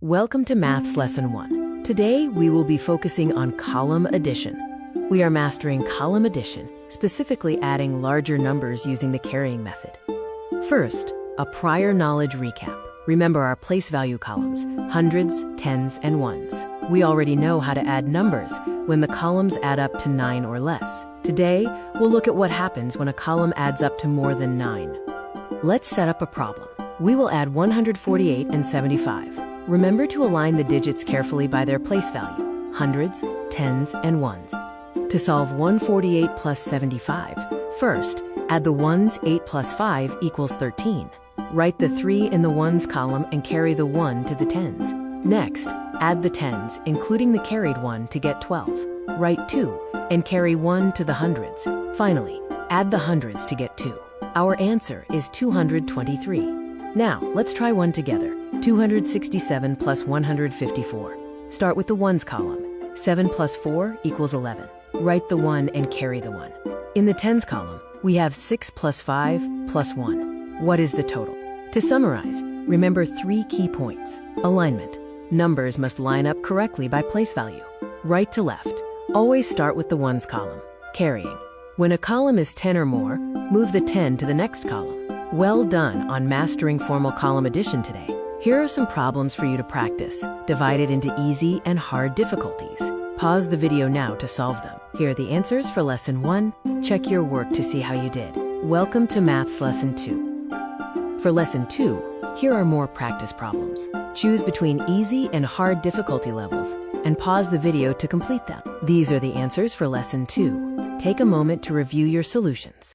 Welcome to Maths Lesson 1. Today, we will be focusing on column addition. We are mastering column addition, specifically adding larger numbers using the carrying method. First, a prior knowledge recap. Remember our place value columns, hundreds, tens, and ones. We already know how to add numbers when the columns add up to 9 or less. Today, we'll look at what happens when a column adds up to more than 9. Let's set up a problem. We will add 148 and 75. Remember to align the digits carefully by their place value, hundreds, tens, and ones. To solve 148 plus 75, first, add the ones. 8 plus 5 equals 13. Write the 3 in the ones column and carry the 1 to the tens. Next, add the tens, including the carried 1, to get 12. Write 2 and carry 1 to the hundreds. Finally, add the hundreds to get 2. Our answer is 223. Now, let's try one together. 267 plus 154. Start with the ones column. 7 plus 4 equals 11. Write the 1 and carry the 1. In the tens column, we have 6 plus 5 plus 1. What is the total? To summarize, remember 3 key points. Alignment. Numbers must line up correctly by place value. Right to left. Always start with the ones column. Carrying. When a column is 10 or more, move the 10 to the next column. Well done on mastering formal column addition today. Here are some problems for you to practice, divided into easy and hard difficulties. Pause the video now to solve them. Here are the answers for Lesson 1. Check your work to see how you did. Welcome to Maths Lesson 2. For Lesson 2, here are more practice problems. Choose between easy and hard difficulty levels, and pause the video to complete them. These are the answers for Lesson 2. Take a moment to review your solutions.